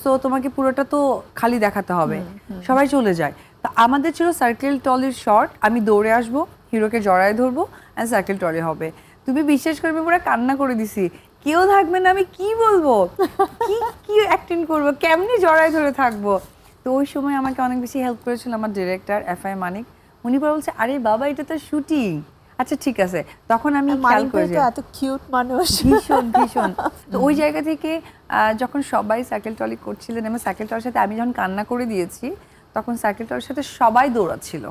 So তোমাকে পুরোটা তো খালি দেখাতে হবে, সবাই চলে যায়। তা আমাদের ছিল সার্কেল ট্রলির শর্ট, আমি দৌড়ে আসবো, হিরোকে জড়ায় ধরবো অ্যান্ড সার্কেল ট্রলি হবে। তুমি বিশ্বাস করবে পুরো কান্না করে দিছি, কেউ থাকবে না, আমি কি বলবো, কি কি অ্যাক্টিং করবো, কেমনি জড়ায় ধরে থাকবো। তো ওই সময় আমাকে অনেক বেশি হেল্প করেছিল আমার ডিরেক্টর FI মানিক। উনি পরে বলছে আরে বাবা এটা তো শুটিং, আচ্ছা ঠিক আছে। তখন আমি খেয়াল করেছি এত কিউট মানুষ, ভীষণ ভীষণ। তো ওই জায়গা থেকে যখন সবাই সাইকেল ট্রলি করছিলেন এবং সাইকেল ট্রলির সাথে আমি যখন কান্না করে দিয়েছি, তখন সাইকেল ট্রলির সাথে সবাই দৌড়াচ্ছিল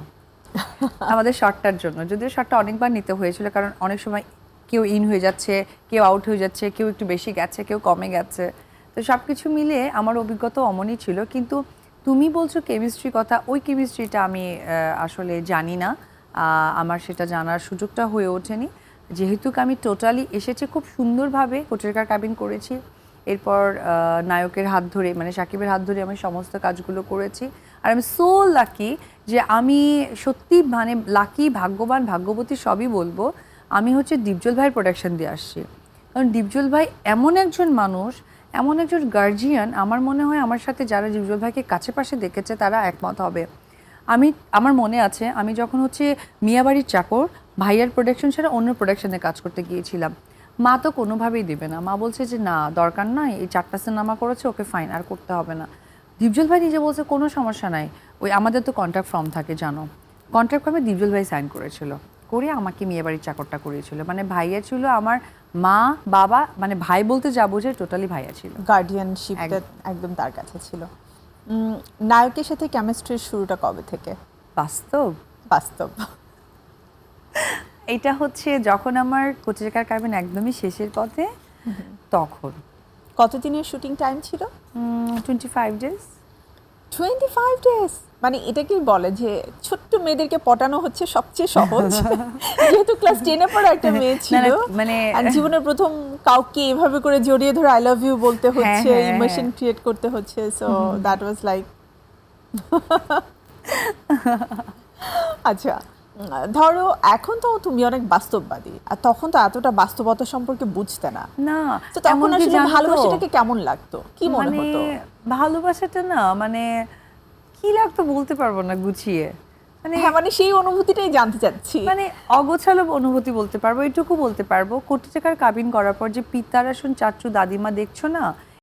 আমাদের শটটার জন্য। যদিও শটটা অনেকবার নিতে হয়েছিল, কারণ অনেক সময় কেউ ইন হয়ে যাচ্ছে, কেউ আউট হয়ে যাচ্ছে, কেউ একটু বেশি গেছে, কেউ কমে গেছে। তো সব কিছু মিলিয়ে আমার অভিজ্ঞতা অমনই ছিল। কিন্তু তুমি বলছো কেমিস্ট্রি কথা, ওই কেমিস্ট্রিটা আমি আসলে জানি না, আমার সেটা জানার সুযোগটা হয়ে ওঠেনি। যেহেতু আমি টোটালি এসেছি খুব সুন্দরভাবে কোচেরকার কাবিন করেছি, এরপর নায়কের হাত ধরে মানে সাকিবের হাত ধরে আমি সমস্ত কাজগুলো করেছি। আর আমি সো লাকি যে আমি সত্যি মানে লাকি, ভাগ্যবান, ভাগ্যবতী সবই বলবো। আমি হচ্ছে ডিপজল ভাইয়ের প্রোডাকশন দিয়ে আসছি, কারণ ডিপজল ভাই এমন একজন মানুষ, এমন একজন গার্জিয়ান। আমার মনে হয় আমার সাথে যারা ডিপজল ভাইকে কাছে পাশে দেখেছে তারা একমত হবে। আমার মনে আছে আমি যখন হচ্ছে মিয়াবাড়ির চাকর ভাইয়ার প্রোডাকশন ছাড়া অন্য প্রোডাকশনে কাজ করতে গিয়েছিলাম, মা তো কোনোভাবেই দেবে না, মা বলছে যে না দরকার নাই, এই 4টা সিনেমা করেছে, ওকে ফাইন, আর করতে হবে না। ডিপজল ভাই নিজে বলছে কোনো সমস্যা নাই, ওই আমাদের তো কন্ট্রাক্ট ফর্ম থাকে জানো, কন্ট্রাক্ট ফর্মে ডিপজল ভাই সাইন করেছিল, করে আমাকে মেয়েবাড়ির চাকরটা করিয়েছিল। মানে ভাইয়া ছিল আমার মা বাবা, মানে ভাই বলতে যা বোঝে টোটালি ভাইয়া ছিল, গার্ডিয়ানশিপটা একদম তার কাছে ছিল। নায়কের সাথে কেমিস্ট্রির শুরুটা কবে থেকে? বাস্তব বাস্তব এটা হচ্ছে যখন আমার কোচেরকার কাবিন একদমই শেষের পথে, তখন কতদিনের শুটিং টাইম ছিল? 25 ডেজ। 25 ডেজ, মানে এটা কি বলে যে ছোট্ট মেয়েদেরকে পটানো হচ্ছে সবচেয়ে সহজ, যেহেতু ক্লাস 10-এ পড়া একটা মেয়ে ছিল, মানে জীবনের প্রথম কাউকে এভাবে করে জড়িয়ে ধরে আই লাভ ইউ বলতে হচ্ছে, ইমোশন ক্রিয়েট করতে হচ্ছে, সো দ্যাট ওয়াজ লাইক আচ্ছা ধরো এখন তো তুমি অনেক বাস্তববাদী, আর তখন তো এতটা বাস্তবতা সম্পর্কে বুঝতে না, না তো তখন আসলে ভালোবাসাটাকে কেমন লাগতো, কি মনে মানে হতো? ভালোবাসাটা না মানে কি লাগতো বলতে পারবো না গুছিয়ে, মানে হ্যাঁ মানে সেই অনুভূতিটাই জানতে চাচ্ছি। মানে অগোছালো অনুভূতি বলতে পারবো, এটুকু বলতে পারবো। কোটি টাকার কাবিন করার পর যে পিতার আসন চাচু দাদিমা দেখছো না,